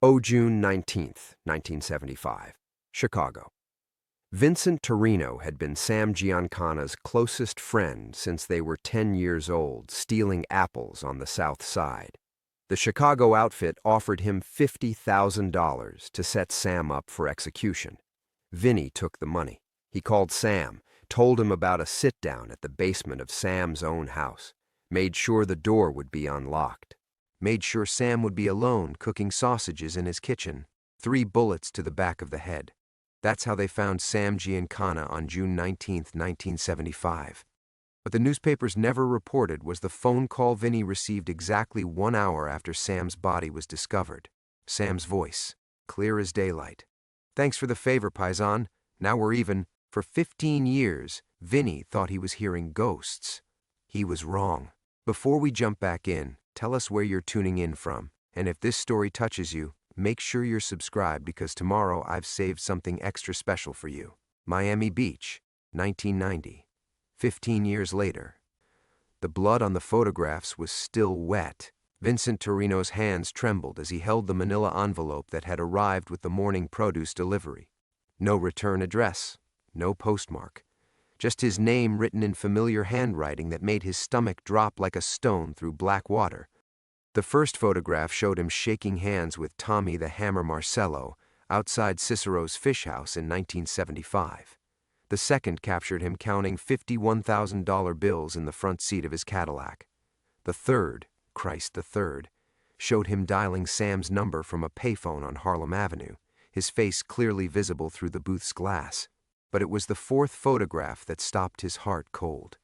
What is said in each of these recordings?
June 19th, 1975, Chicago. Vincent Torino had been Sam Giancana's closest friend since they were 10 years old, stealing apples on the South Side. The Chicago outfit offered him $50,000 to set Sam up for execution. Vinny took the money. He called Sam, told him about a sit-down at the basement of Sam's own house, made sure the door would be unlocked, made sure Sam would be alone cooking sausages in his kitchen, 3 bullets to the back of the head. That's how they found Sam Giancana on June 19, 1975. What the newspapers never reported was the phone call Vinny received exactly 1 hour after Sam's body was discovered. Sam's voice, clear as daylight. "Thanks for the favor, Paisan. Now we're even." For 15 years, Vinny thought he was hearing ghosts. He was wrong. Before we jump back in, tell us where you're tuning in from, and if this story touches you, make sure you're subscribed because tomorrow I've saved something extra special for you. Miami Beach, 1990. 15 years later. The blood on the photographs was still wet. Vincent Torino's hands trembled as he held the manila envelope that had arrived with the morning produce delivery. No return address, no postmark. Just his name written in familiar handwriting that made his stomach drop like a stone through black water. The first photograph showed him shaking hands with Tommy the Hammer Marcello outside Cicero's Fish House in 1975. The second captured him counting $51,000 bills in the front seat of his Cadillac. The third, Christ the Third, showed him dialing Sam's number from a payphone on Harlem Avenue, his face clearly visible through the booth's glass. But it was the fourth photograph that stopped his heart cold.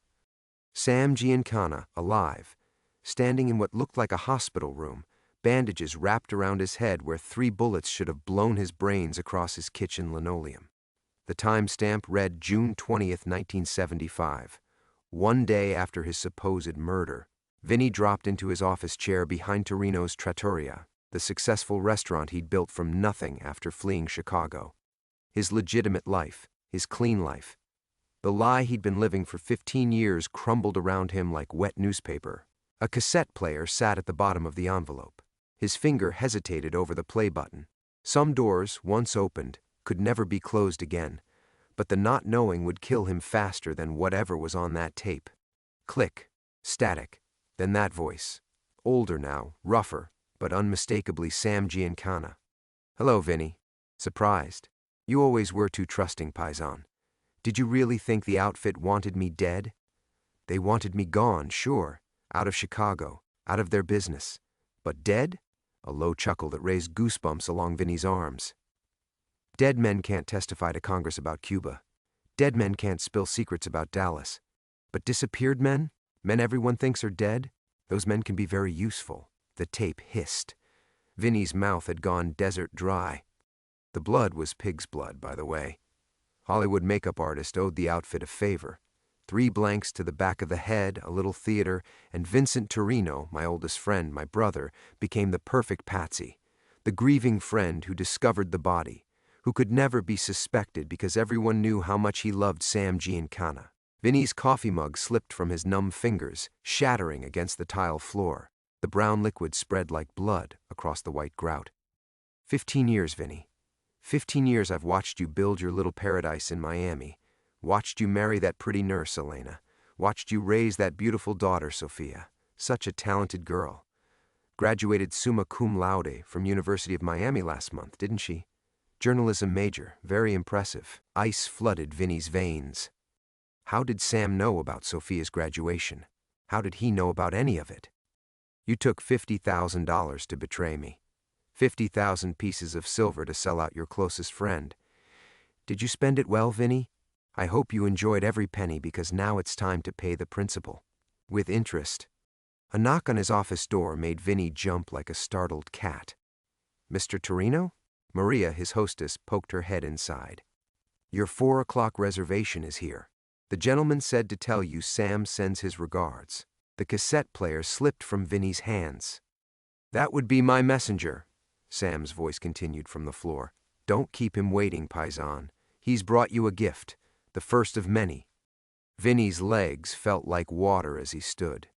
Sam Giancana, alive, standing in what looked like a hospital room, bandages wrapped around his head where 3 bullets should have blown his brains across his kitchen linoleum. The timestamp read June 20th, 1975, 1 day after his supposed murder. Vinny dropped into his office chair behind Torino's Trattoria, the successful restaurant he'd built from nothing after fleeing Chicago. His legitimate life, his clean life. The lie he'd been living for 15 years crumbled around him like wet newspaper. A cassette player sat at the bottom of the envelope. His finger hesitated over the play button. Some doors, once opened, could never be closed again, but the not knowing would kill him faster than whatever was on that tape. Click, static, then that voice. Older now, rougher, but unmistakably Sam Giancana. "Hello, Vinny." Surprised. "You always were too trusting, Paisan. Did you really think the outfit wanted me dead?" "They wanted me gone, sure. Out of Chicago, out of their business. But dead?" A low chuckle that raised goosebumps along Vinny's arms. "Dead men can't testify to Congress about Cuba. Dead men can't spill secrets about Dallas. But disappeared men? Men everyone thinks are dead? Those men can be very useful." The tape hissed. Vinny's mouth had gone desert dry. The blood was pig's blood, by the way. Hollywood makeup artist owed the outfit a favor. 3 blanks to the back of the head, a little theater, and Vincent Torino, my oldest friend, my brother, became the perfect patsy. The grieving friend who discovered the body, who could never be suspected because everyone knew how much he loved Sam Giancana. Vinny's coffee mug slipped from his numb fingers, shattering against the tile floor. The brown liquid spread like blood across the white grout. 15 years, Vinny. 15 years I've watched you build your little paradise in Miami. Watched you marry that pretty nurse, Elena. Watched you raise that beautiful daughter, Sophia. Such a talented girl. Graduated summa cum laude from University of Miami last month, didn't she? Journalism major, very impressive. Ice flooded Vinny's veins. How did Sam know about Sophia's graduation? How did he know about any of it? You took $50,000 to betray me. 50,000 pieces of silver to sell out your closest friend. Did you spend it well, Vinny? I hope you enjoyed every penny because now it's time to pay the principal. With interest. A knock on his office door made Vinny jump like a startled cat. "Mr. Torino?" Maria, his hostess, poked her head inside. "Your 4 o'clock reservation is here. The gentleman said to tell you Sam sends his regards." The cassette player slipped from Vinny's hands. "That would be my messenger," Sam's voice continued from the floor. "Don't keep him waiting, Paisan. He's brought you a gift, the first of many." Vinny's legs felt like water as he stood.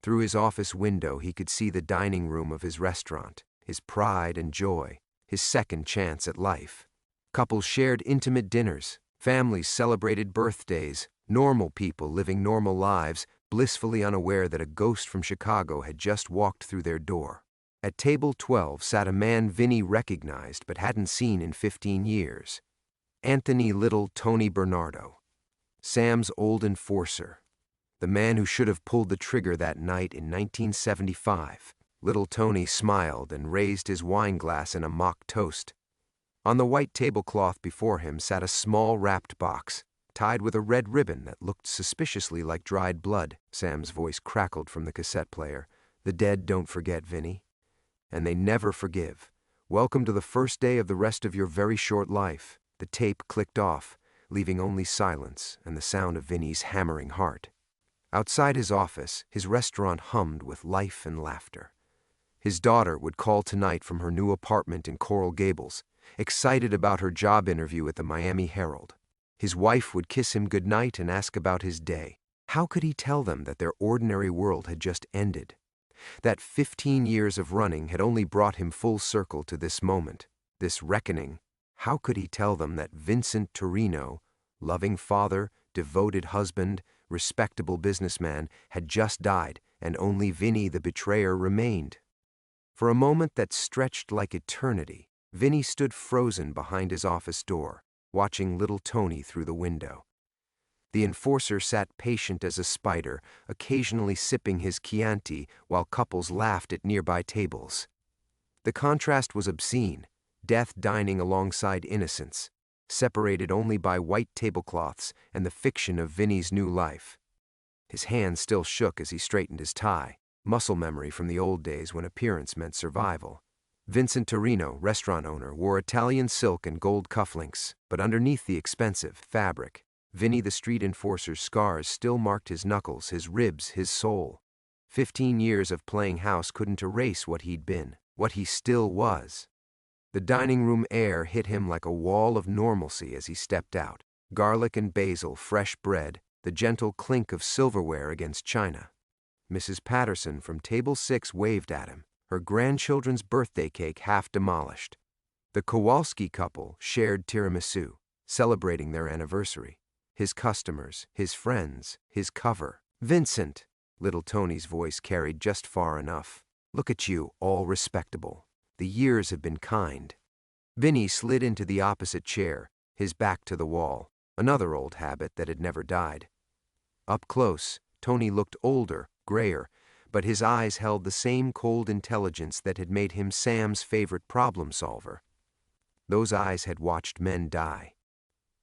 Through his office window he could see the dining room of his restaurant, his pride and joy, his second chance at life. Couples shared intimate dinners, families celebrated birthdays, normal people living normal lives, blissfully unaware that a ghost from Chicago had just walked through their door. At table 12 sat a man Vinny recognized but hadn't seen in 15 years. Anthony Little Tony Bernardo, Sam's old enforcer, the man who should have pulled the trigger that night in 1975. Little Tony smiled and raised his wine glass in a mock toast. On the white tablecloth before him sat a small wrapped box, tied with a red ribbon that looked suspiciously like dried blood. Sam's voice crackled from the cassette player. "The dead don't forget, Vinny. And they never forgive. Welcome to the first day of the rest of your very short life." The tape clicked off, leaving only silence and the sound of Vinny's hammering heart. Outside his office, his restaurant hummed with life and laughter. His daughter would call tonight from her new apartment in Coral Gables, excited about her job interview at the Miami Herald. His wife would kiss him goodnight and ask about his day. How could he tell them that their ordinary world had just ended? That 15 years of running had only brought him full circle to this moment, this reckoning. How could he tell them that Vincent Torino, loving father, devoted husband, respectable businessman, had just died, and only Vinny the betrayer remained? For a moment that stretched like eternity, Vinny stood frozen behind his office door, watching little Tony through the window. The enforcer sat patient as a spider, occasionally sipping his Chianti while couples laughed at nearby tables. The contrast was obscene, death dining alongside innocence, separated only by white tablecloths and the fiction of Vinny's new life. His hand still shook as he straightened his tie, muscle memory from the old days when appearance meant survival. Vincent Torino, restaurant owner, wore Italian silk and gold cufflinks, but underneath the expensive fabric, Vinny the street enforcer's scars still marked his knuckles, his ribs, his soul. 15 years of playing house couldn't erase what he'd been, what he still was. The dining room air hit him like a wall of normalcy as he stepped out. Garlic and basil, fresh bread, the gentle clink of silverware against china. Mrs. Patterson from table 6 waved at him, her grandchildren's birthday cake half demolished. The Kowalski couple shared tiramisu, celebrating their anniversary. His customers, his friends, his cover. "Vincent," little Tony's voice carried just far enough. "Look at you, all respectable. The years have been kind." Vinny slid into the opposite chair, his back to the wall, another old habit that had never died. Up close, Tony looked older, grayer, but his eyes held the same cold intelligence that had made him Sam's favorite problem solver. Those eyes had watched men die,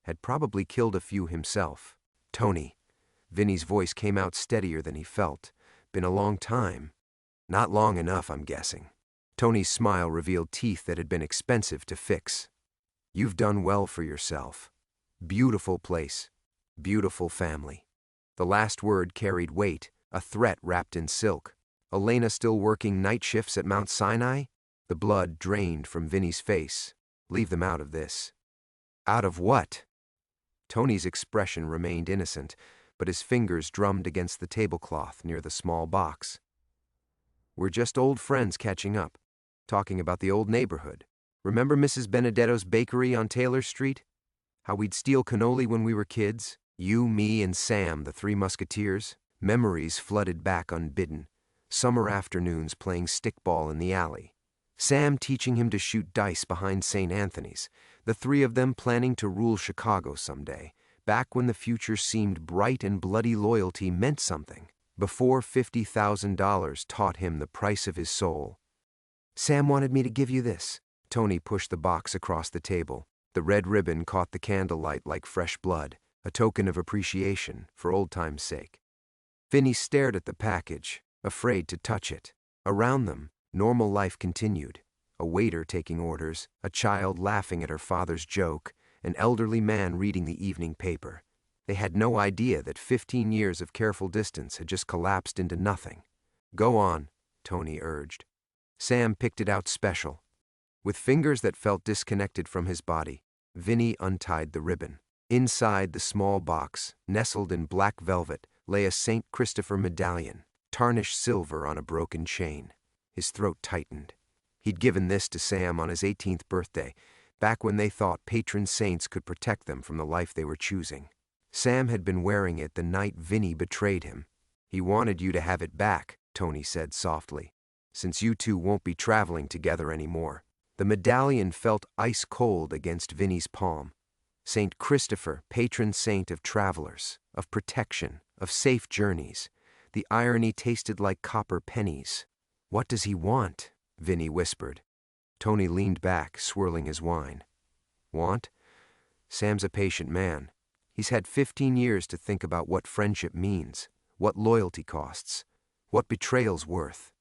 had probably killed a few himself. "Tony." Vinny's voice came out steadier than he felt. "Been a long time." "Not long enough, I'm guessing." Tony's smile revealed teeth that had been expensive to fix. "You've done well for yourself. Beautiful place. Beautiful family." The last word carried weight, a threat wrapped in silk. Elena still working night shifts at Mount Sinai? The blood drained from Vinny's face. "Leave them out of this." "Out of what?" Tony's expression remained innocent, but his fingers drummed against the tablecloth near the small box. "We're just old friends catching up, talking about the old neighborhood. Remember Mrs. Benedetto's bakery on Taylor Street? How we'd steal cannoli when we were kids? You, me, and Sam, the three musketeers." Memories flooded back unbidden. Summer afternoons playing stickball in the alley. Sam teaching him to shoot dice behind St. Anthony's. The three of them planning to rule Chicago someday, back when the future seemed bright and bloody loyalty meant something, before $50,000 taught him the price of his soul. "Sam wanted me to give you this." Tony pushed the box across the table. The red ribbon caught the candlelight like fresh blood, a token of appreciation, for old time's sake. Vinny stared at the package, afraid to touch it. Around them, normal life continued. A waiter taking orders, a child laughing at her father's joke, an elderly man reading the evening paper. They had no idea that 15 years of careful distance had just collapsed into nothing. "Go on," Tony urged. Sam picked it out special. With fingers that felt disconnected from his body, Vinny untied the ribbon. Inside the small box, nestled in black velvet, lay a St. Christopher medallion, tarnished silver on a broken chain. His throat tightened. He'd given this to Sam on his 18th birthday, back when they thought patron saints could protect them from the life they were choosing. Sam had been wearing it the night Vinny betrayed him. "He wanted you to have it back," Tony said softly, "since you two won't be traveling together anymore." The medallion felt ice cold against Vinny's palm. Saint Christopher, patron saint of travelers, of protection, of safe journeys. The irony tasted like copper pennies. "What does he want?" Vinny whispered. Tony leaned back, swirling his wine. "Want?" Sam's a patient man. He's had 15 years to think about what friendship means, what loyalty costs, what betrayal's worth.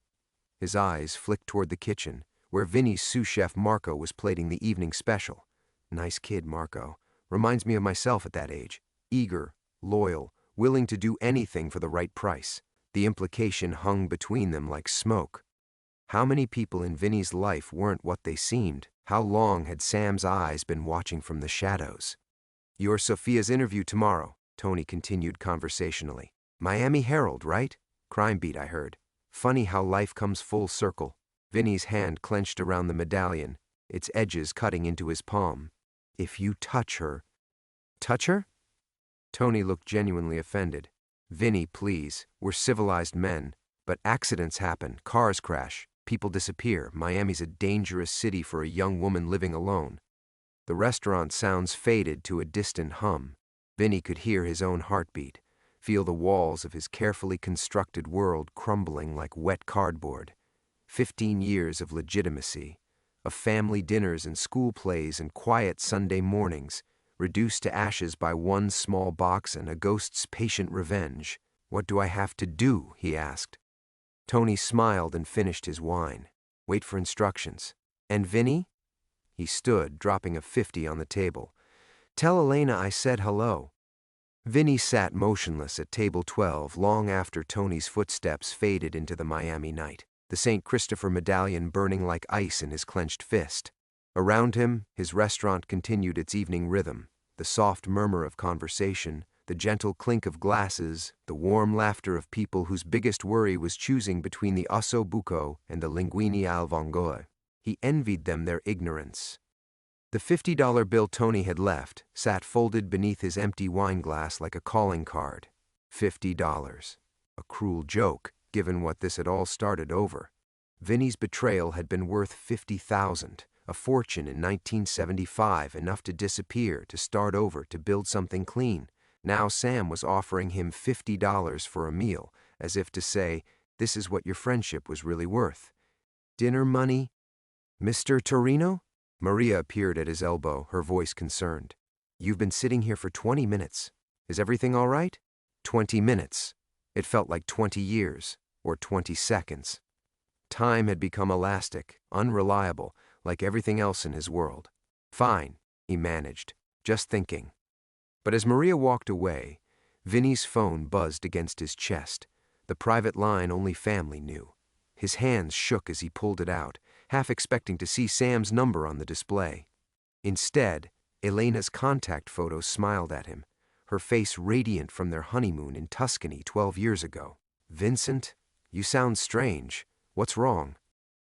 His eyes flicked toward the kitchen, where Vinny's sous chef Marco was plating the evening special. Nice kid, Marco. Reminds me of myself at that age. Eager, loyal, willing to do anything for the right price. The implication hung between them like smoke. How many people in Vinny's life weren't what they seemed? How long had Sam's eyes been watching from the shadows? "You're Sophia's interview tomorrow," Tony continued conversationally. "Miami Herald, right? Crime beat, I heard. Funny how life comes full circle." Vinny's hand clenched around the medallion, its edges cutting into his palm. "If you touch her—" "Touch her?" Tony looked genuinely offended. "Vinny, please. We're civilized men. But accidents happen, cars crash, people disappear. Miami's a dangerous city for a young woman living alone." The restaurant sounds faded to a distant hum. Vinny could hear his own heartbeat, feel the walls of his carefully constructed world crumbling like wet cardboard. 15 years of legitimacy, of family dinners and school plays and quiet Sunday mornings, reduced to ashes by one small box and a ghost's patient revenge. "What do I have to do?" he asked. Tony smiled and finished his wine. "Wait for instructions." "And Vinny?" He stood, dropping a 50 on the table. "Tell Elena I said hello." Vinny sat motionless at table 12 long after Tony's footsteps faded into the Miami night, the St. Christopher medallion burning like ice in his clenched fist. Around him, his restaurant continued its evening rhythm, the soft murmur of conversation, the gentle clink of glasses, the warm laughter of people whose biggest worry was choosing between the osso buco and the linguine al vongole. He envied them their ignorance. The $50 bill Tony had left sat folded beneath his empty wine glass like a calling card. $50. A cruel joke, given what this had all started over. Vinny's betrayal had been worth $50,000, a fortune in 1975, enough to disappear, to start over, to build something clean. Now Sam was offering him $50 for a meal, as if to say, "This is what your friendship was really worth." "Dinner money, Mr. Torino?" Maria appeared at his elbow, her voice concerned. "You've been sitting here for 20 minutes. Is everything all right?" 20 minutes. It felt like 20 years, or 20 seconds. Time had become elastic, unreliable, like everything else in his world. "Fine," he managed, "just thinking." But as Maria walked away, Vinny's phone buzzed against his chest, the private line only family knew. His hands shook as he pulled it out, half expecting to see Sam's number on the display. Instead, Elena's contact photo smiled at him, her face radiant from their honeymoon in Tuscany 12 years ago. "Vincent, you sound strange. What's wrong?"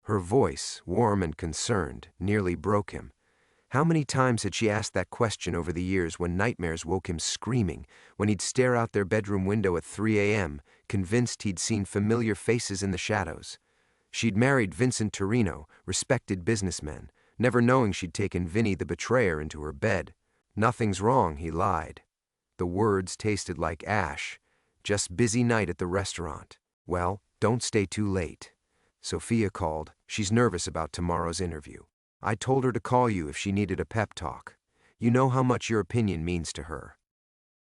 Her voice, warm and concerned, nearly broke him. How many times had she asked that question over the years when nightmares woke him screaming, when he'd stare out their bedroom window at 3 a.m., convinced he'd seen familiar faces in the shadows. She'd married Vincent Torino, respected businessman, never knowing she'd taken Vinny the betrayer into her bed. "Nothing's wrong," he lied. The words tasted like ash. "Just busy night at the restaurant." "Well, don't stay too late." Sophia called. "She's nervous about tomorrow's interview. I told her to call you if she needed a pep talk. You know how much your opinion means to her."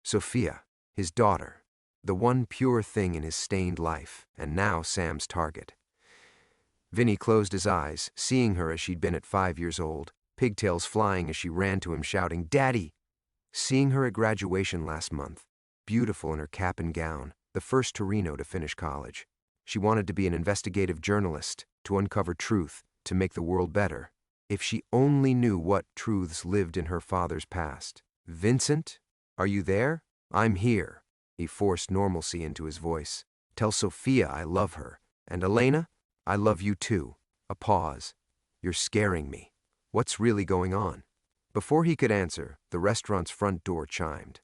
Sophia, his daughter, the one pure thing in his stained life, and now Sam's target. Vinny closed his eyes, seeing her as she'd been at 5 years old, pigtails flying as she ran to him shouting, "Daddy!" Seeing her at graduation last month, beautiful in her cap and gown, the first Torino to finish college. She wanted to be an investigative journalist, to uncover truth, to make the world better. If she only knew what truths lived in her father's past. "Vincent, are you there?" "I'm here." He forced normalcy into his voice. "Tell Sophia I love her. And Elena, I love you too." A pause. You're scaring me. What's really going on?" Before he could answer, the restaurant's front door chimed.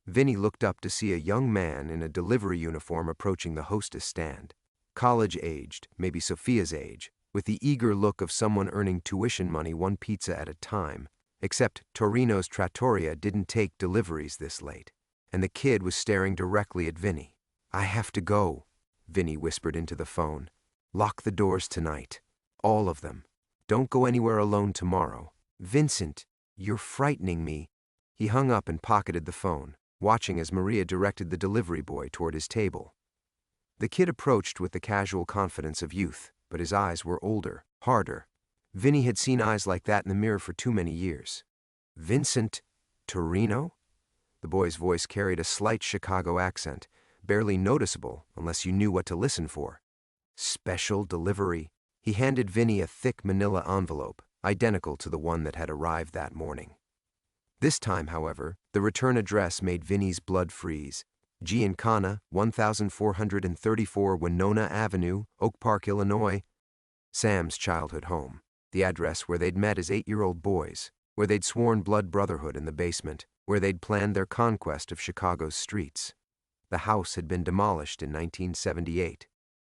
Vinny looked up to see a young man in a delivery uniform approaching the hostess stand. College-aged, maybe Sophia's age, with the eager look of someone earning tuition money one pizza at a time, except Torino's trattoria didn't take deliveries this late, and the kid was staring directly at Vinny. "I have to go," Vinny whispered into the phone. "Lock the doors tonight. All of them. Don't go anywhere alone tomorrow." "Vincent, you're frightening me." He hung up and pocketed the phone, watching as Maria directed the delivery boy toward his table. The kid approached with the casual confidence of youth, but his eyes were older, harder. Vinny had seen eyes like that in the mirror for too many years. "Vincent Torino?" The boy's voice carried a slight Chicago accent, barely noticeable unless you knew what to listen for. "Special delivery." He handed Vinny a thick manila envelope, identical to the one that had arrived that morning. This time, however, the return address made Vinny's blood freeze. Giancana, 1434 Winona Avenue, Oak Park, Illinois. Sam's childhood home. The address where they'd met as 8-year-old boys, where they'd sworn blood brotherhood in the basement, where they'd planned their conquest of Chicago's streets. The house had been demolished in 1978,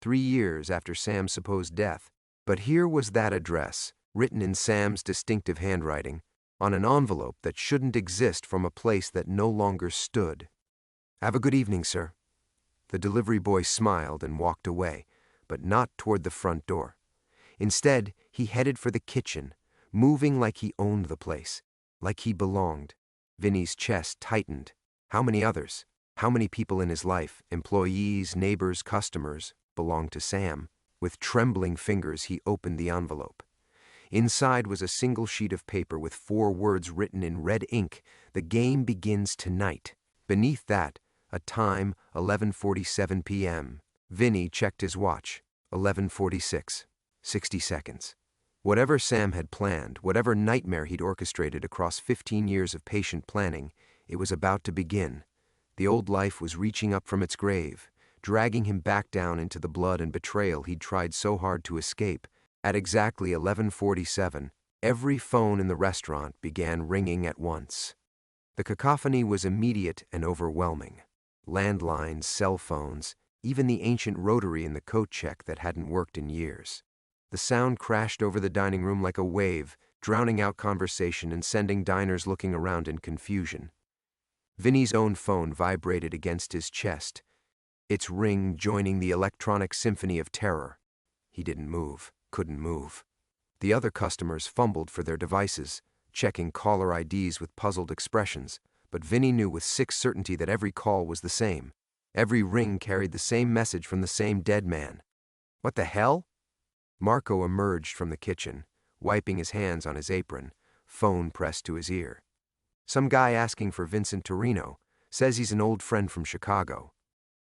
3 years after Sam's supposed death. But here was that address, written in Sam's distinctive handwriting, on an envelope that shouldn't exist from a place that no longer stood. "Have a good evening, sir." The delivery boy smiled and walked away, but not toward the front door. Instead, he headed for the kitchen, moving like he owned the place, like he belonged. Vinny's chest tightened. How many others? How many people in his life, employees, neighbors, customers, belonged to Sam? With trembling fingers, he opened the envelope. Inside was a single sheet of paper with 4 words written in red ink: "The game begins tonight." Beneath that, a time, 11:47 p.m. Vinny checked his watch. 11:46. 60 seconds. Whatever Sam had planned, whatever nightmare he'd orchestrated across 15 years of patient planning, it was about to begin. The old life was reaching up from its grave, dragging him back down into the blood and betrayal he'd tried so hard to escape. At exactly 11:47, every phone in the restaurant began ringing at once. The cacophony was immediate and overwhelming. Landlines, cell phones, even the ancient rotary in the coat check that hadn't worked in years. The sound crashed over the dining room like a wave, drowning out conversation and sending diners looking around in confusion. Vinny's own phone vibrated against his chest, its ring joining the electronic symphony of terror. He didn't move, couldn't move. The other customers fumbled for their devices, checking caller IDs with puzzled expressions, but Vinny knew with sick certainty that every call was the same. Every ring carried the same message from the same dead man. "What the hell?" Marco emerged from the kitchen, wiping his hands on his apron, phone pressed to his ear. "Some guy asking for Vincent Torino, says he's an old friend from Chicago."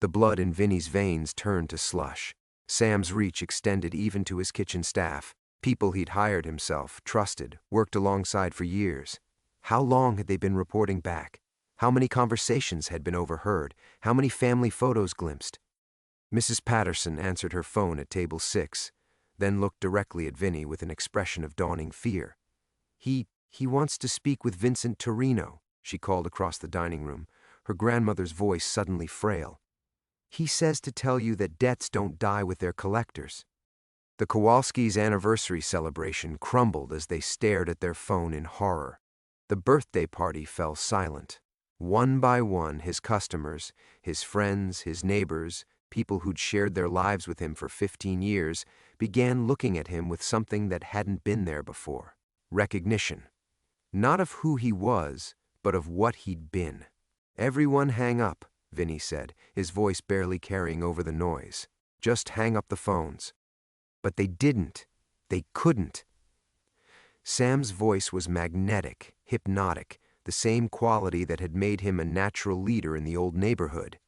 The blood in Vinny's veins turned to slush. Sam's reach extended even to his kitchen staff, people he'd hired himself, trusted, worked alongside for years. How long had they been reporting back? How many conversations had been overheard? How many family photos glimpsed? Mrs. Patterson answered her phone at table 6, then looked directly at Vinny with an expression of dawning fear. He wants to speak with Vincent Torino," she called across the dining room, her grandmother's voice suddenly frail. "He says to tell you that debts don't die with their collectors." The Kowalskis' anniversary celebration crumbled as they stared at their phone in horror. The birthday party fell silent. One by one, his customers, his friends, his neighbors, people who'd shared their lives with him for 15 years, began looking at him with something that hadn't been there before: recognition. Not of who he was, but of what he'd been. "Everyone hang up," Vinny said, his voice barely carrying over the noise. "Just hang up the phones." But they didn't. They couldn't. Sam's voice was magnetic, hypnotic, the same quality that had made him a natural leader in the old neighborhood.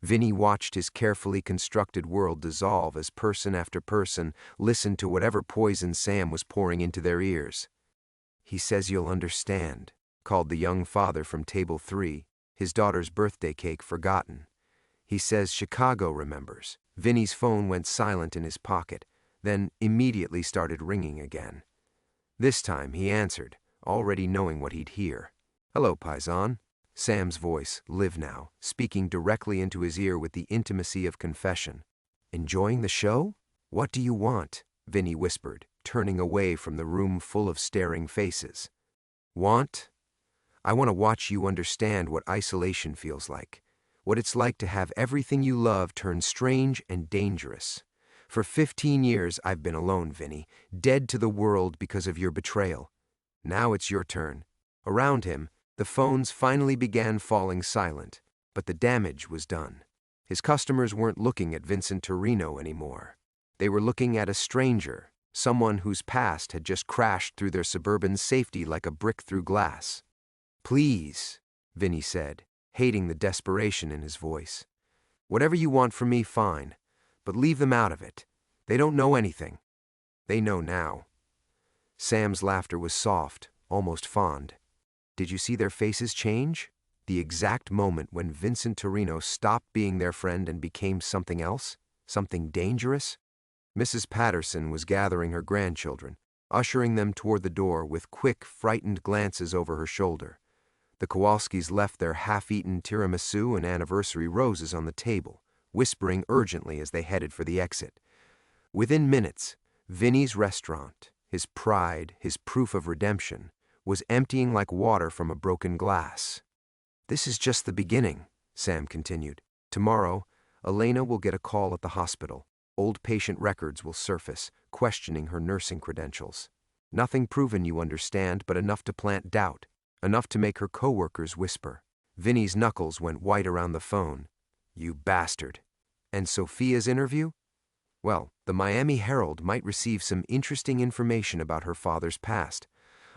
Vinny watched his carefully constructed world dissolve as person after person listened to whatever poison Sam was pouring into their ears. "He says you'll understand," called the young father from table 3, his daughter's birthday cake forgotten. "He says Chicago remembers." Vinny's phone went silent in his pocket, then immediately started ringing again. This time he answered, already knowing what he'd hear. "Hello, Paisan." Sam's voice, live now, speaking directly into his ear with the intimacy of confession. "Enjoying the show? What do you want?" Vinny whispered, turning away from the room full of staring faces. "Want? I want to watch you understand what isolation feels like. What it's like to have everything you love turn strange and dangerous. For 15 years I've been alone, Vinny, dead to the world because of your betrayal. Now it's your turn." Around him, the phones finally began falling silent, but the damage was done. His customers weren't looking at Vincent Torino anymore. They were looking at a stranger, someone whose past had just crashed through their suburban safety like a brick through glass. "Please," Vinny said, hating the desperation in his voice. "Whatever you want from me, fine, but leave them out of it. They don't know anything." "They know now." Sam's laughter was soft, almost fond. Did you see their faces change? The exact moment when Vincent Torino stopped being their friend and became something else? Something dangerous? Mrs. Patterson was gathering her grandchildren, ushering them toward the door with quick, frightened glances over her shoulder. The Kowalskis left their half-eaten tiramisu and anniversary roses on the table, whispering urgently as they headed for the exit. Within minutes, Vinny's restaurant, his pride, his proof of redemption, was emptying like water from a broken glass. "This is just the beginning," Sam continued. "Tomorrow, Elena will get a call at the hospital. Old patient records will surface, questioning her nursing credentials. Nothing proven, you understand, but enough to plant doubt, enough to make her coworkers whisper." Vinny's knuckles went white around the phone. "You bastard. And Sophia's interview? Well, the Miami Herald might receive some interesting information about her father's past.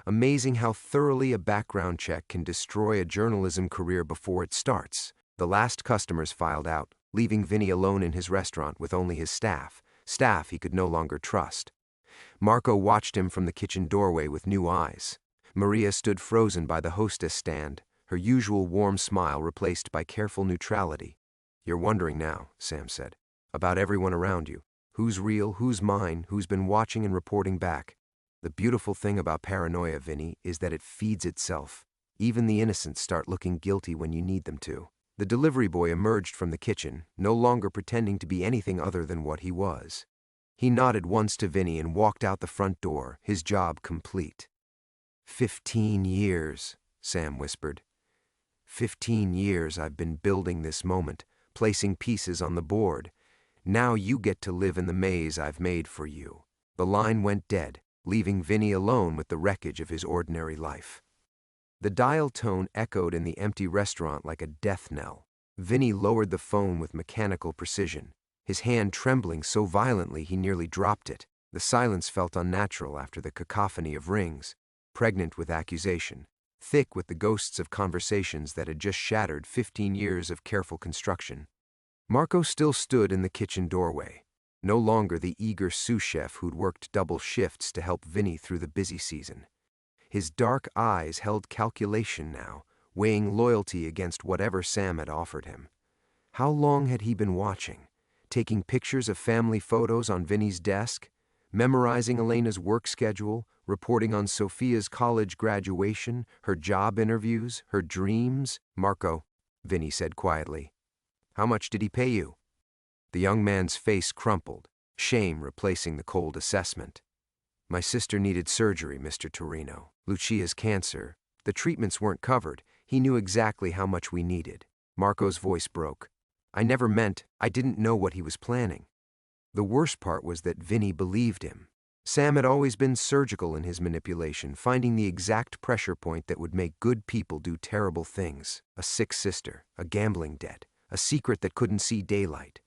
Amazing how thoroughly a background check can destroy a journalism career before it starts." The last customers filed out, leaving Vinny alone in his restaurant with only his staff he could no longer trust. Marco watched him from the kitchen doorway with new eyes. Maria stood frozen by the hostess stand, her usual warm smile replaced by careful neutrality. "You're wondering now," Sam said, "about everyone around you. Who's real, who's mine, who's been watching and reporting back. The beautiful thing about paranoia, Vinny, is that it feeds itself. Even the innocents start looking guilty when you need them to." The delivery boy emerged from the kitchen, no longer pretending to be anything other than what he was. He nodded once to Vinny and walked out the front door, his job complete. 15 years, Sam whispered. 15 years I've been building this moment, placing pieces on the board. Now you get to live in the maze I've made for you. The line went dead, leaving Vinny alone with the wreckage of his ordinary life. The dial tone echoed in the empty restaurant like a death knell. Vinny lowered the phone with mechanical precision, his hand trembling so violently he nearly dropped it. The silence felt unnatural after the cacophony of rings, pregnant with accusation, thick with the ghosts of conversations that had just shattered 15 years of careful construction. Marco still stood in the kitchen doorway, no longer the eager sous chef who'd worked double shifts to help Vinny through the busy season. His dark eyes held calculation now, weighing loyalty against whatever Sam had offered him. How long had he been watching, taking pictures of family photos on Vinny's desk, memorizing Elena's work schedule, reporting on Sophia's college graduation, her job interviews, her dreams? "Marco," Vinny said quietly, "how much did he pay you?" The young man's face crumpled, shame replacing the cold assessment. "My sister needed surgery, Mr. Torino. Lucia's cancer. The treatments weren't covered. He knew exactly how much we needed." Marco's voice broke. "I never meant, I didn't know what he was planning." The worst part was that Vinny believed him. Sam had always been surgical in his manipulation, finding the exact pressure point that would make good people do terrible things. A sick sister, a gambling debt, a secret that couldn't see daylight.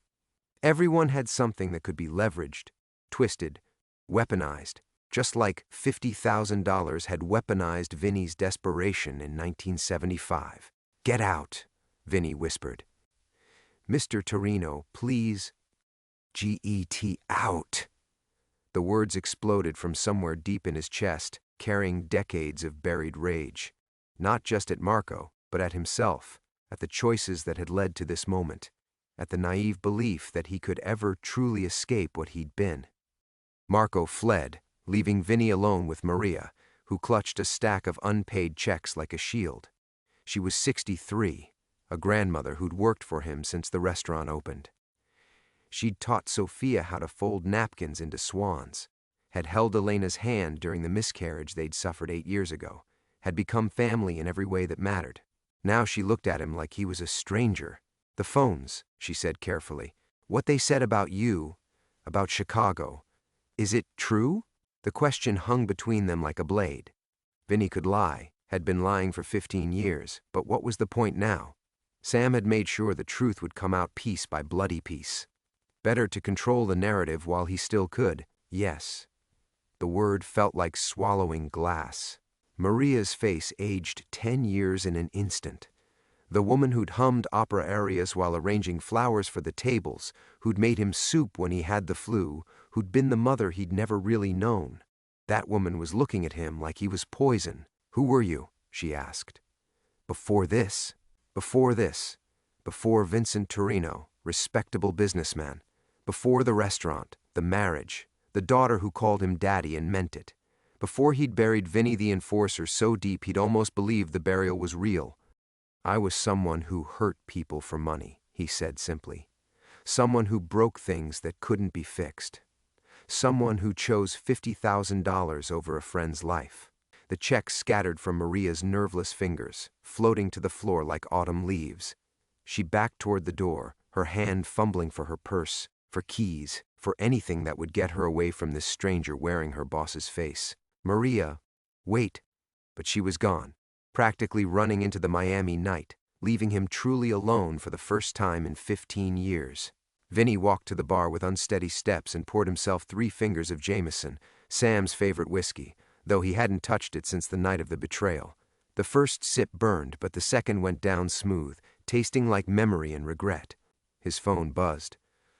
Everyone had something that could be leveraged, twisted, weaponized, just like $50,000 had weaponized Vinny's desperation in 1975. "Get out," Vinny whispered. "Mr. Torino, please." "Get out." The words exploded from somewhere deep in his chest, carrying decades of buried rage. Not just at Marco, but at himself, at the choices that had led to this moment, at the naive belief that he could ever truly escape what he'd been. Marco fled, leaving Vinny alone with Maria, who clutched a stack of unpaid checks like a shield. She was 63, a grandmother who'd worked for him since the restaurant opened. She'd taught Sophia how to fold napkins into swans, had held Elena's hand during the miscarriage they'd suffered 8 years ago, had become family in every way that mattered. Now she looked at him like he was a stranger. "The phones," she said carefully. "What they said about you, about Chicago. Is it true?" The question hung between them like a blade. Vinny could lie, had been lying for 15 years, but what was the point now? Sam had made sure the truth would come out piece by bloody piece. Better to control the narrative while he still could. Yes. The word felt like swallowing glass. Maria's face aged 10 years in an instant. The woman who'd hummed opera arias while arranging flowers for the tables, who'd made him soup when he had the flu, who'd been the mother he'd never really known. That woman was looking at him like he was poison. "Who were you?" she asked. Before this, before Vincent Torino, respectable businessman, before the restaurant, the marriage, the daughter who called him daddy and meant it, before he'd buried Vinny the enforcer so deep he'd almost believed the burial was real. "I was someone who hurt people for money," he said simply. "Someone who broke things that couldn't be fixed. Someone who chose $50,000 over a friend's life." The checks scattered from Maria's nerveless fingers, floating to the floor like autumn leaves. She backed toward the door, her hand fumbling for her purse, for keys, for anything that would get her away from this stranger wearing her boss's face. "Maria, wait." But she was gone, practically running into the Miami night, leaving him truly alone for the first time in 15 years. Vinny walked to the bar with unsteady steps and poured himself 3 fingers of Jameson, Sam's favorite whiskey, though he hadn't touched it since the night of the betrayal. The first sip burned, but the second went down smooth, tasting like memory and regret. His phone buzzed.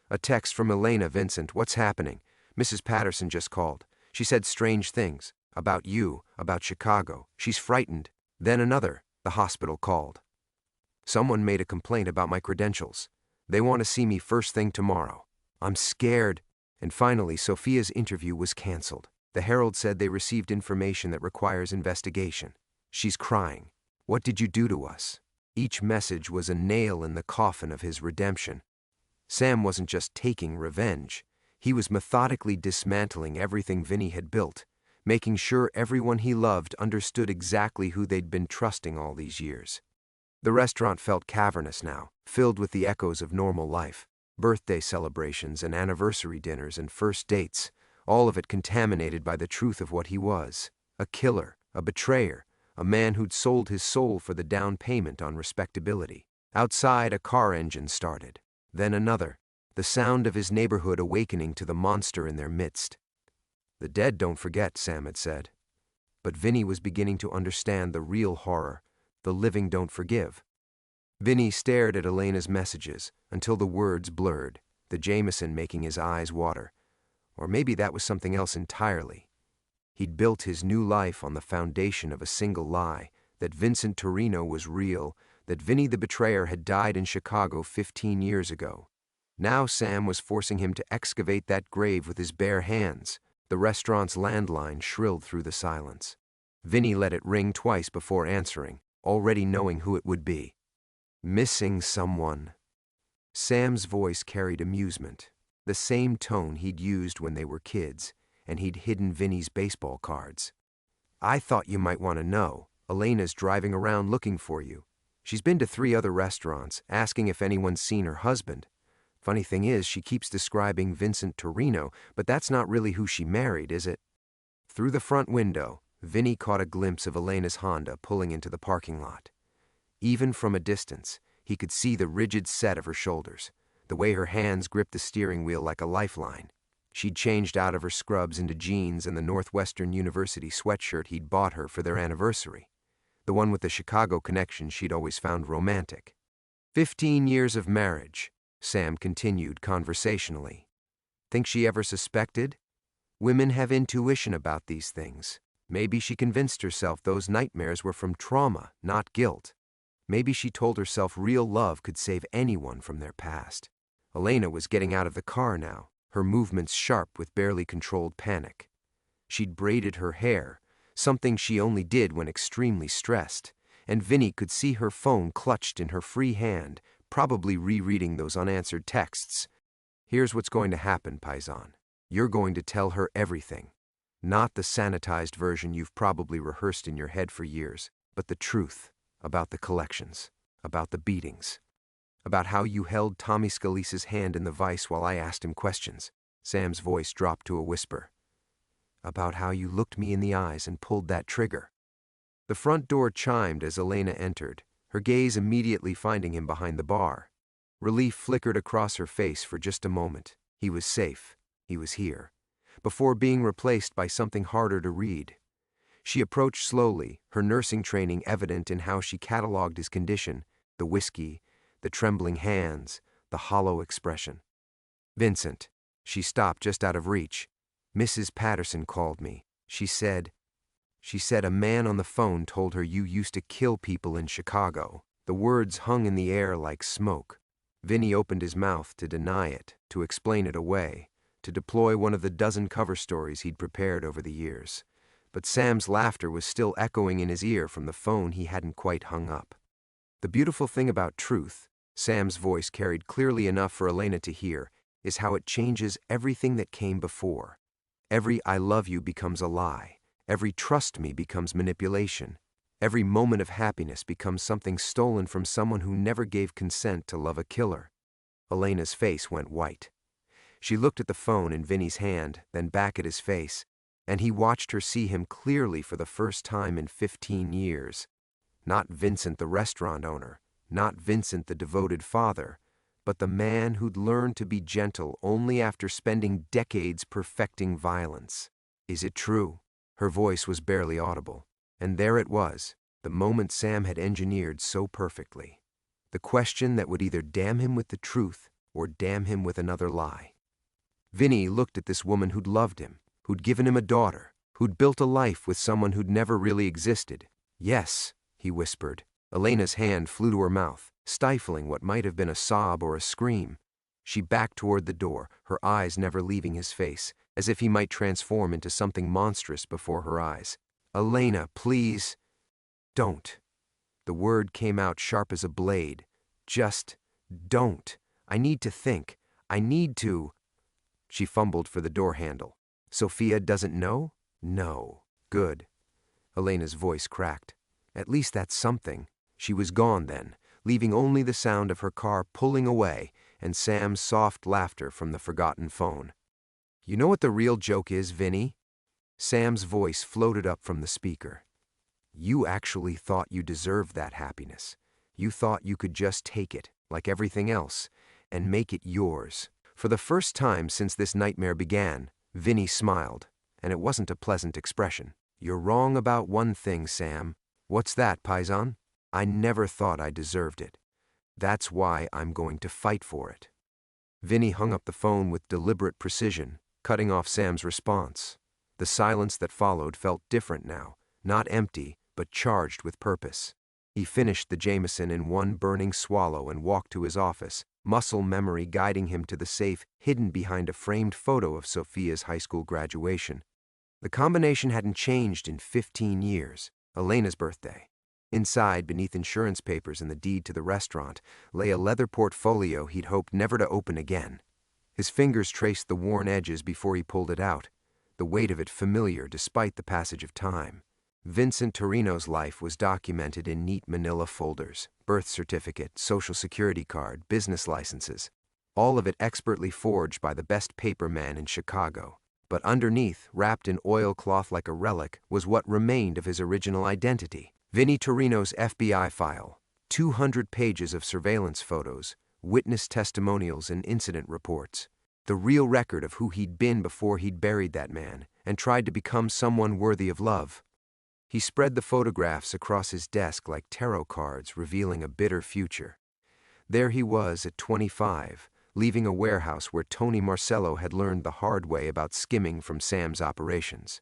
"A text from Elena. Vincent, what's happening? Mrs. Patterson just called. She said strange things. About you, about Chicago. She's frightened." Then another. "The hospital called. Someone made a complaint about my credentials. They want to see me first thing tomorrow. I'm scared." And finally, Sophia's interview was canceled. The Herald said they received information that requires investigation. She's crying. "What did you do to us?" Each message was a nail in the coffin of his redemption. Sam wasn't just taking revenge. He was methodically dismantling everything Vinny had built, making sure everyone he loved understood exactly who they'd been trusting all these years. The restaurant felt cavernous now, filled with the echoes of normal life. Birthday celebrations and anniversary dinners and first dates, all of it contaminated by the truth of what he was. A killer, a betrayer, a man who'd sold his soul for the down payment on respectability. Outside, a car engine started. Then another, the sound of his neighborhood awakening to the monster in their midst. "The dead don't forget," Sam had said. But Vinny was beginning to understand the real horror. The living don't forgive. Vinny stared at Elena's messages until the words blurred, the Jameson making his eyes water. Or maybe that was something else entirely. He'd built his new life on the foundation of a single lie, that Vincent Torino was real, that Vinny the betrayer had died in Chicago 15 years ago. Now Sam was forcing him to excavate that grave with his bare hands. The restaurant's landline shrilled through the silence. Vinny let it ring twice before answering, already knowing who it would be. "Missing someone." Sam's voice carried amusement, the same tone he'd used when they were kids, and he'd hidden Vinny's baseball cards. "I thought you might want to know. Elena's driving around looking for you. She's been to 3 other restaurants, asking if anyone's seen her husband. Funny thing is, she keeps describing Vincent Torino, but that's not really who she married, is it?" Through the front window, Vinny caught a glimpse of Elena's Honda pulling into the parking lot. Even from a distance, he could see the rigid set of her shoulders, the way her hands gripped the steering wheel like a lifeline. She'd changed out of her scrubs into jeans and the Northwestern University sweatshirt he'd bought her for their anniversary, the one with the Chicago connection she'd always found romantic. 15 years of marriage, Sam continued conversationally. Think she ever suspected? Women have intuition about these things. Maybe she convinced herself those nightmares were from trauma, not guilt. Maybe she told herself real love could save anyone from their past. Elena was getting out of the car now, her movements sharp with barely controlled panic. She'd braided her hair, something she only did when extremely stressed, and Vinny could see her phone clutched in her free hand, probably rereading those unanswered texts. Here's what's going to happen, Paisan. You're going to tell her everything. Not the sanitized version you've probably rehearsed in your head for years, but the truth about the collections, about the beatings, about how you held Tommy Scalise's hand in the vise while I asked him questions. Sam's voice dropped to a whisper. About how you looked me in the eyes and pulled that trigger. The front door chimed as Elena entered, her gaze immediately finding him behind the bar. Relief flickered across her face for just a moment. He was safe. He was here. Before being replaced by something harder to read. She approached slowly, her nursing training evident in how she cataloged his condition, the whiskey, the trembling hands, the hollow expression. Vincent. She stopped just out of reach. Mrs. Patterson called me. She said a man on the phone told her you used to kill people in Chicago. The words hung in the air like smoke. Vinny opened his mouth to deny it, to explain it away, to deploy one of the dozen cover stories he'd prepared over the years. But Sam's laughter was still echoing in his ear from the phone he hadn't quite hung up. The beautiful thing about truth, Sam's voice carried clearly enough for Elena to hear, is how it changes everything that came before. Every I love you becomes a lie. Every trust me becomes manipulation. Every moment of happiness becomes something stolen from someone who never gave consent to love a killer. Elena's face went white. She looked at the phone in Vinny's hand, then back at his face, and he watched her see him clearly for the first time in 15 years. Not Vincent the restaurant owner, not Vincent the devoted father, but the man who'd learned to be gentle only after spending decades perfecting violence. Is it true? Her voice was barely audible. And there it was, the moment Sam had engineered so perfectly. The question that would either damn him with the truth or damn him with another lie. Vinny looked at this woman who'd loved him, who'd given him a daughter, who'd built a life with someone who'd never really existed. Yes, he whispered. Elena's hand flew to her mouth, stifling what might have been a sob or a scream. She backed toward the door, her eyes never leaving his face, as if he might transform into something monstrous before her eyes. Elena, please. Don't. The word came out sharp as a blade. Just don't. I need to think. I need to. She fumbled for the door handle. Sophia doesn't know? No. Good. Elena's voice cracked. At least that's something. She was gone then, leaving only the sound of her car pulling away and Sam's soft laughter from the forgotten phone. You know what the real joke is, Vinny? Sam's voice floated up from the speaker. You actually thought you deserved that happiness. You thought you could just take it, like everything else, and make it yours. For the first time since this nightmare began, Vinny smiled, and it wasn't a pleasant expression. You're wrong about one thing, Sam. What's that, Paisan? I never thought I deserved it. That's why I'm going to fight for it. Vinny hung up the phone with deliberate precision, cutting off Sam's response. The silence that followed felt different now, not empty, but charged with purpose. He finished the Jameson in one burning swallow and walked to his office, muscle memory guiding him to the safe hidden behind a framed photo of Sophia's high school graduation. The combination hadn't changed in 15 years, Elena's birthday. Inside, beneath insurance papers and the deed to the restaurant, lay a leather portfolio he'd hoped never to open again. His fingers traced the worn edges before he pulled it out, the weight of it familiar despite the passage of time. Vincent Torino's life was documented in neat manila folders, birth certificate, social security card, business licenses, all of it expertly forged by the best paperman in Chicago. But underneath, wrapped in oilcloth like a relic, was what remained of his original identity. Vinny Torino's FBI file, 200 pages of surveillance photos, witness testimonials and incident reports. The real record of who he'd been before he'd buried that man and tried to become someone worthy of love. He spread the photographs across his desk like tarot cards revealing a bitter future. There he was at 25, leaving a warehouse where Tony Marcello had learned the hard way about skimming from Sam's operations.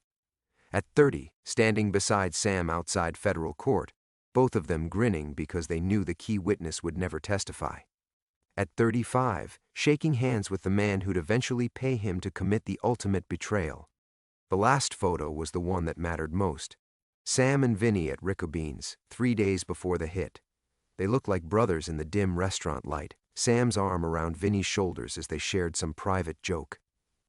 At 30, standing beside Sam outside federal court, both of them grinning because they knew the key witness would never testify. At 35, shaking hands with the man who'd eventually pay him to commit the ultimate betrayal. The last photo was the one that mattered most. Sam and Vinny at Riccobene's, 3 days before the hit. They looked like brothers in the dim restaurant light, Sam's arm around Vinny's shoulders as they shared some private joke.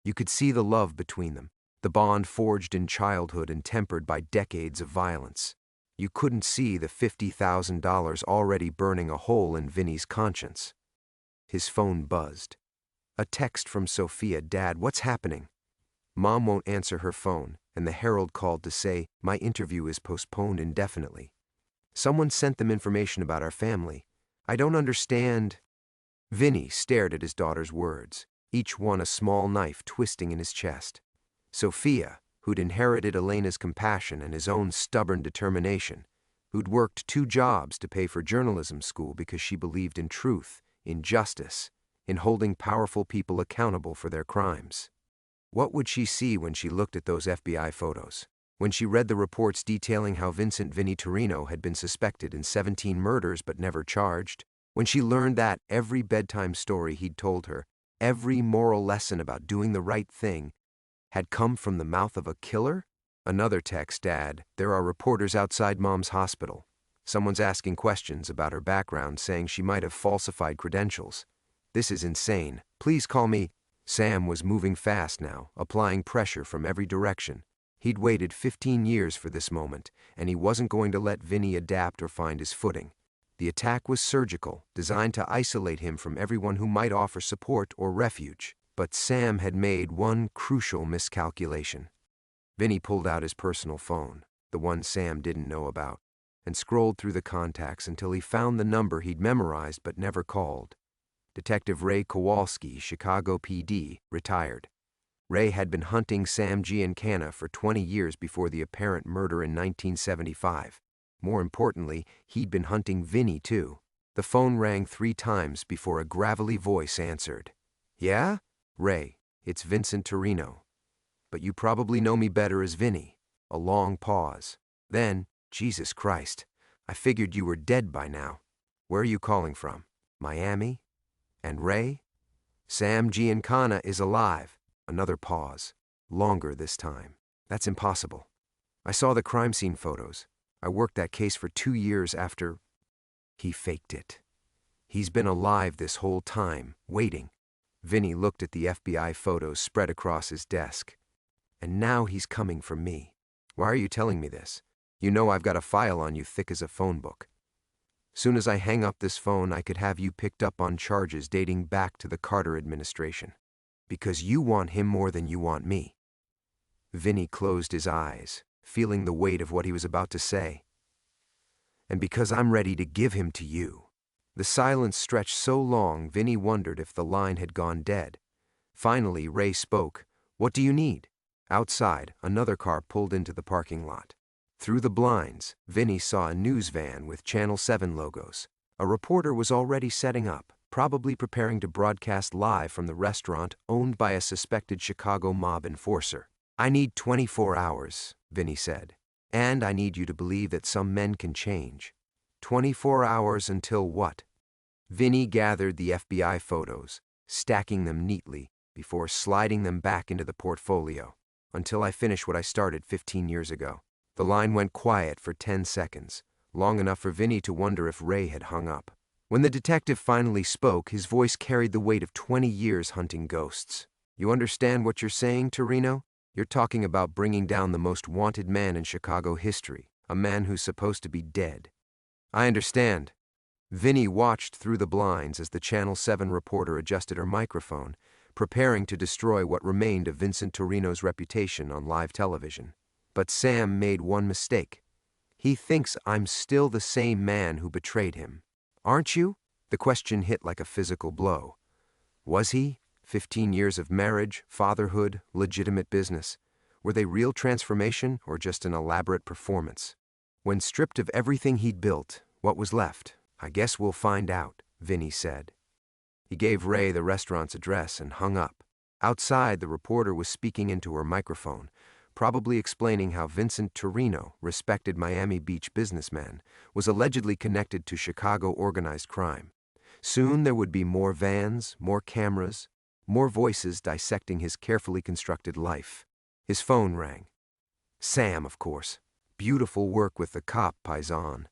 You could see the love between them, the bond forged in childhood and tempered by decades of violence. You couldn't see the $50,000 already burning a hole in Vinny's conscience. His phone buzzed. A text from Sophia. "Dad, what's happening?" Mom won't answer her phone, and the Herald called to say, "My interview is postponed indefinitely. Someone sent them information about our family. I don't understand." Vinny stared at his daughter's words, each one a small knife twisting in his chest. Sophia, who'd inherited Elena's compassion and his own stubborn determination, who'd worked 2 jobs to pay for journalism school because she believed in truth, in justice, in holding powerful people accountable for their crimes. What would she see when she looked at those FBI photos? When she read the reports detailing how Vincent "Vinny" Torino had been suspected in 17 murders but never charged? When she learned that every bedtime story he'd told her, every moral lesson about doing the right thing, had come from the mouth of a killer? Another text. "Dad, there are reporters outside Mom's hospital. Someone's asking questions about her background, saying she might have falsified credentials. This is insane. Please call me." Sam was moving fast now, applying pressure from every direction. He'd waited 15 years for this moment, and he wasn't going to let Vinny adapt or find his footing. The attack was surgical, designed to isolate him from everyone who might offer support or refuge. But Sam had made one crucial miscalculation. Vinny pulled out his personal phone, the one Sam didn't know about, and scrolled through the contacts until he found the number he'd memorized but never called. Detective Ray Kowalski, Chicago PD, retired. Ray had been hunting Sam Giancana for 20 years before the apparent murder in 1975. More importantly, he'd been hunting Vinny too. The phone rang 3 times before a gravelly voice answered. "Yeah? Ray, it's Vincent Torino. But you probably know me better as Vinny." A long pause. Then, "Jesus Christ, I figured you were dead by now. Where are you calling from? Miami? And Ray? Sam Giancana is alive." Another pause. Longer this time. "That's impossible. I saw the crime scene photos. I worked that case for 2 years after." He faked it. "He's been alive this whole time, waiting." Vinny looked at the FBI photos spread across his desk. "And now he's coming for me. Why are you telling me this? You know I've got a file on you thick as a phone book. Soon as I hang up this phone, I could have you picked up on charges dating back to the Carter administration. Because you want him more than you want me." Vinny closed his eyes, feeling the weight of what he was about to say. "And because I'm ready to give him to you." The silence stretched so long, Vinny wondered if the line had gone dead. Finally, Ray spoke. "What do you need?" Outside, another car pulled into the parking lot. Through the blinds, Vinny saw a news van with Channel 7 logos. A reporter was already setting up, probably preparing to broadcast live from the restaurant owned by a suspected Chicago mob enforcer. "I need 24 hours, Vinny said. "And I need you to believe that some men can change." 24 hours until what? Vinny gathered the FBI photos, stacking them neatly, before sliding them back into the portfolio. "Until I finish what I started 15 years ago." The line went quiet for 10 seconds, long enough for Vinny to wonder if Ray had hung up. When the detective finally spoke, his voice carried the weight of 20 years hunting ghosts. "You understand what you're saying, Torino? You're talking about bringing down the most wanted man in Chicago history, a man who's supposed to be dead." "I understand." Vinny watched through the blinds as the Channel 7 reporter adjusted her microphone, preparing to destroy what remained of Vincent Torino's reputation on live television. But Sam made one mistake. "He thinks I'm still the same man who betrayed him. Aren't you?" The question hit like a physical blow. Was he? 15 years of marriage, fatherhood, legitimate business. Were they real transformation or just an elaborate performance? When stripped of everything he'd built, what was left? "I guess we'll find out," Vinny said. He gave Ray the restaurant's address and hung up. Outside, the reporter was speaking into her microphone, probably explaining how Vincent Torino, respected Miami Beach businessman, was allegedly connected to Chicago organized crime. Soon there would be more vans, more cameras, more voices dissecting his carefully constructed life. His phone rang. Sam, of course. Beautiful work with the cop, Paisan.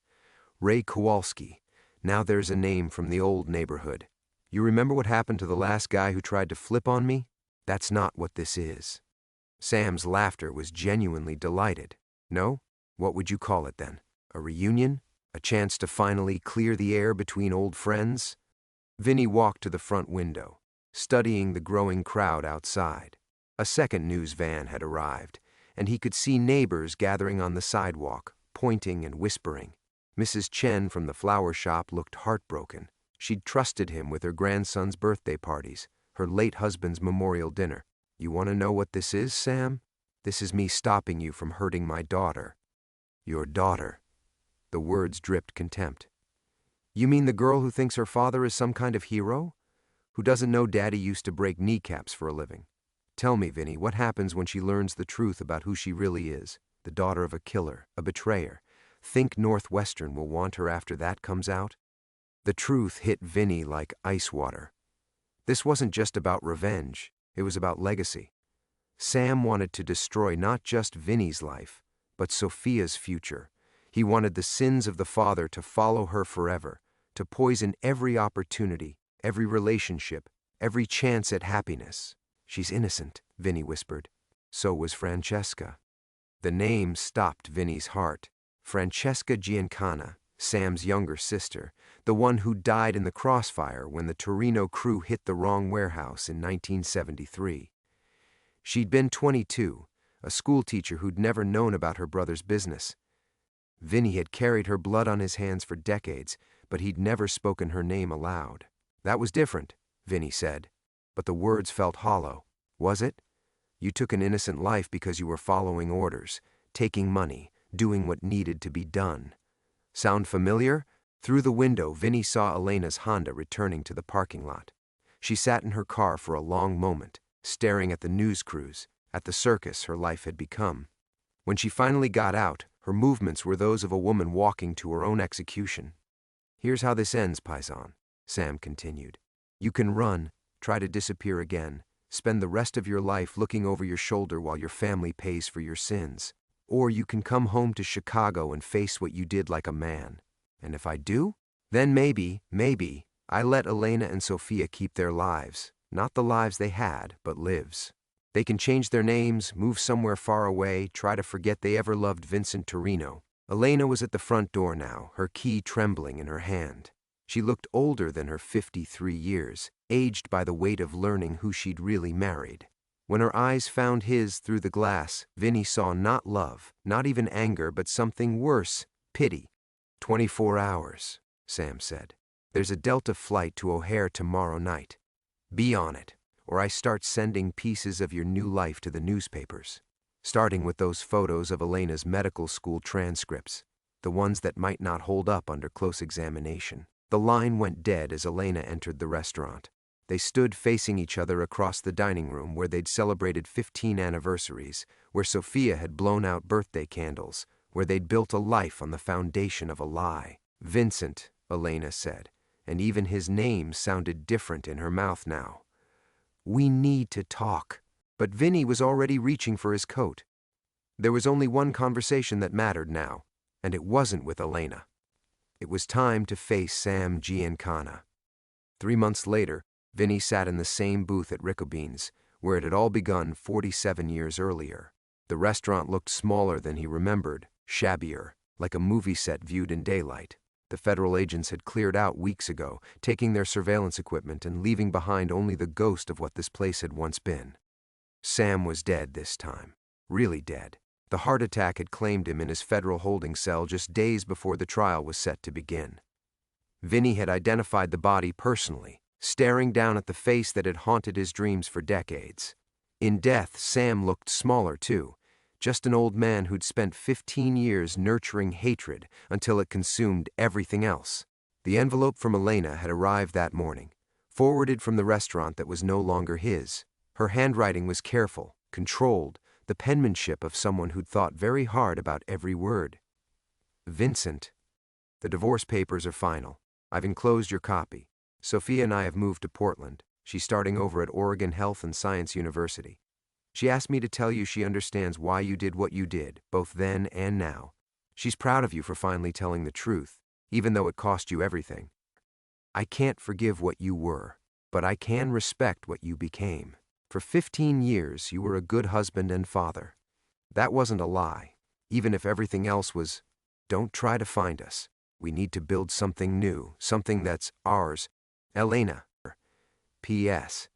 Ray Kowalski. Now there's a name from the old neighborhood. You remember what happened to the last guy who tried to flip on me? That's not what this is. Sam's laughter was genuinely delighted. No? What would you call it then? A reunion? A chance to finally clear the air between old friends? Vinny walked to the front window, studying the growing crowd outside. A second news van had arrived, and he could see neighbors gathering on the sidewalk, pointing and whispering. Mrs. Chen from the flower shop looked heartbroken. She'd trusted him with her grandson's birthday parties, her late husband's memorial dinner. You want to know what this is, Sam? This is me stopping you from hurting my daughter. Your daughter. The words dripped contempt. You mean the girl who thinks her father is some kind of hero? Who doesn't know Daddy used to break kneecaps for a living? Tell me, Vinny, what happens when she learns the truth about who she really is? The daughter of a killer, a betrayer. Think Northwestern will want her after that comes out? The truth hit Vinny like ice water. This wasn't just about revenge, it was about legacy. Sam wanted to destroy not just Vinny's life, but Sophia's future. He wanted the sins of the father to follow her forever, to poison every opportunity, every relationship, every chance at happiness. She's innocent, Vinny whispered. So was Francesca. The name stopped Vinny's heart. Francesca Giancana, Sam's younger sister, the one who died in the crossfire when the Torino crew hit the wrong warehouse in 1973. She'd been 22, a schoolteacher who'd never known about her brother's business. Vinny had carried her blood on his hands for decades, but he'd never spoken her name aloud. That was different, Vinny said, but the words felt hollow. Was it? You took an innocent life because you were following orders, taking money, doing what needed to be done. Sound familiar? Through the window, Vinny saw Elena's Honda returning to the parking lot. She sat in her car for a long moment, staring at the news crews, at the circus her life had become. When she finally got out, her movements were those of a woman walking to her own execution. Here's how this ends, Paisan, Sam continued. You can run, try to disappear again, spend the rest of your life looking over your shoulder while your family pays for your sins. Or you can come home to Chicago and face what you did like a man. And if I do, then maybe, I let Elena and Sophia keep their lives. Not the lives they had, but lives. They can change their names, move somewhere far away, try to forget they ever loved Vincent Torino. Elena was at the front door now, her key trembling in her hand. She looked older than her 53 years, aged by the weight of learning who she'd really married. When her eyes found his through the glass, Vinny saw not love, not even anger, but something worse, pity. 24 hours, Sam said. There's a Delta flight to O'Hare tomorrow night. Be on it, or I start sending pieces of your new life to the newspapers. Starting with those photos of Elena's medical school transcripts, the ones that might not hold up under close examination. The line went dead as Elena entered the restaurant. They stood facing each other across the dining room where they'd celebrated 15 anniversaries, where Sophia had blown out birthday candles, where they'd built a life on the foundation of a lie. Vincent, Elena said, and even his name sounded different in her mouth now. We need to talk. But Vinny was already reaching for his coat. There was only one conversation that mattered now, and it wasn't with Elena. It was time to face Sam Giancana. 3 months later, Vinny sat in the same booth at Ricobene's, where it had all begun 47 years earlier. The restaurant looked smaller than he remembered, shabbier, like a movie set viewed in daylight. The federal agents had cleared out weeks ago, taking their surveillance equipment and leaving behind only the ghost of what this place had once been. Sam was dead this time. Really dead. The heart attack had claimed him in his federal holding cell just days before the trial was set to begin. Vinny had identified the body personally, staring down at the face that had haunted his dreams for decades. In death, Sam looked smaller too, just an old man who'd spent 15 years nurturing hatred until it consumed everything else. The envelope from Elena had arrived that morning, forwarded from the restaurant that was no longer his. Her handwriting was careful, controlled, the penmanship of someone who'd thought very hard about every word. Vincent, the divorce papers are final. I've enclosed your copy. Sophia and I have moved to Portland. She's starting over at Oregon Health and Science University. She asked me to tell you she understands why you did what you did, both then and now. She's proud of you for finally telling the truth, even though it cost you everything. I can't forgive what you were, but I can respect what you became. For 15 years, you were a good husband and father. That wasn't a lie, even if everything else was. Don't try to find us. We need to build something new, something that's ours. Elena. P.S.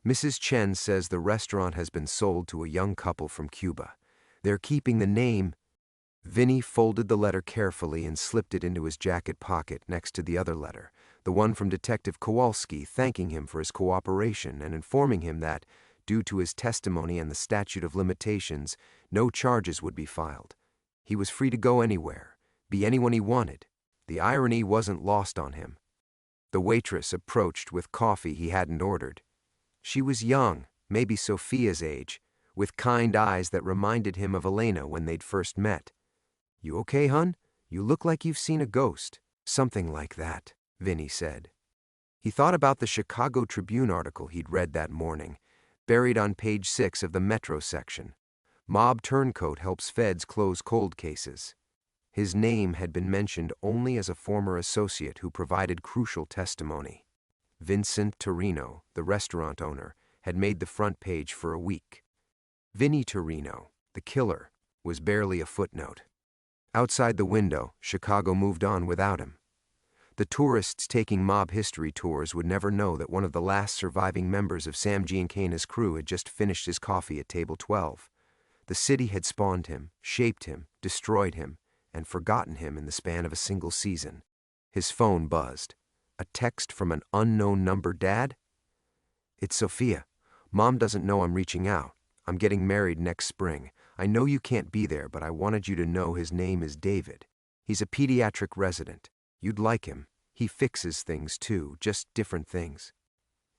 Mrs. Chen says the restaurant has been sold to a young couple from Cuba. They're keeping the name. Vinny folded the letter carefully and slipped it into his jacket pocket next to the other letter, the one from Detective Kowalski, thanking him for his cooperation and informing him that, due to his testimony and the statute of limitations, no charges would be filed. He was free to go anywhere, be anyone he wanted. The irony wasn't lost on him. The waitress approached with coffee he hadn't ordered. She was young, maybe Sophia's age, with kind eyes that reminded him of Elena when they'd first met. "You okay, hun? You look like you've seen a ghost." "Something like that," Vinny said. He thought about the Chicago Tribune article he'd read that morning, buried on page 6 of the Metro section. Mob turncoat helps feds close cold cases. His name had been mentioned only as a former associate who provided crucial testimony. Vincent Torino, the restaurant owner, had made the front page for a week. Vinny Torino, the killer, was barely a footnote. Outside the window, Chicago moved on without him. The tourists taking mob history tours would never know that one of the last surviving members of Sam Giancana's crew had just finished his coffee at table 12. The city had spawned him, shaped him, destroyed him, and forgotten him in the span of a single season. His phone buzzed. A text from an unknown number. "Dad? It's Sophia. Mom doesn't know I'm reaching out. I'm getting married next spring. I know you can't be there, but I wanted you to know his name is David. He's a pediatric resident. You'd like him. He fixes things too, just different things.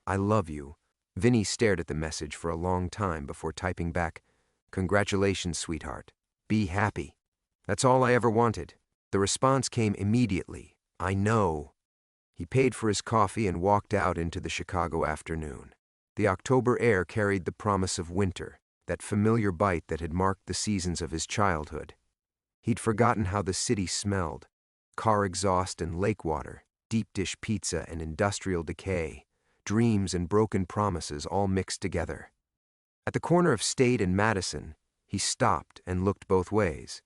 I love you." Vinny stared at the message for a long time before typing back, "Congratulations, sweetheart. Be happy." That's all I ever wanted. The response came immediately. "I know." He paid for his coffee and walked out into the Chicago afternoon. The October air carried the promise of winter, that familiar bite that had marked the seasons of his childhood. He'd forgotten how the city smelled: car exhaust and lake water, deep dish pizza and industrial decay, dreams and broken promises all mixed together. At the corner of State and Madison, he stopped and looked both ways.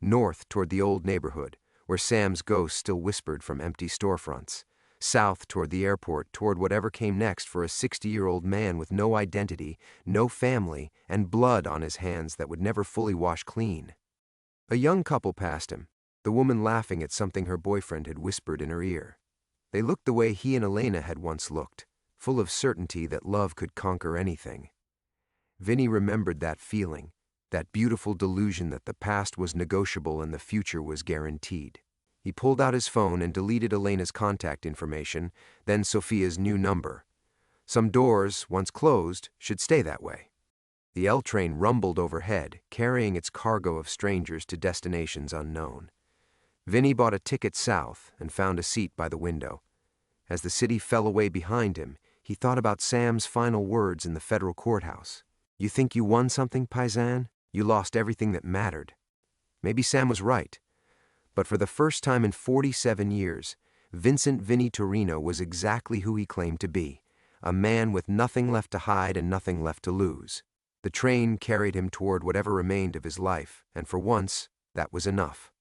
North toward the old neighborhood, where Sam's ghost still whispered from empty storefronts. South toward the airport, toward whatever came next for a 60-year-old man with no identity, no family, and blood on his hands that would never fully wash clean. A young couple passed him, the woman laughing at something her boyfriend had whispered in her ear. They looked the way he and Elena had once looked, full of certainty that love could conquer anything. Vinny remembered that feeling, that beautiful delusion that the past was negotiable and the future was guaranteed. He pulled out his phone and deleted Elena's contact information, then Sophia's new number. Some doors, once closed, should stay that way. The L train rumbled overhead, carrying its cargo of strangers to destinations unknown. Vinny bought a ticket south and found a seat by the window. As the city fell away behind him, he thought about Sam's final words in the federal courthouse. "You think you won something, paisan? You lost everything that mattered." Maybe Sam was right. But for the first time in 47 years, Vincent Vinny Torino was exactly who he claimed to be, a man with nothing left to hide and nothing left to lose. The train carried him toward whatever remained of his life, and for once, that was enough.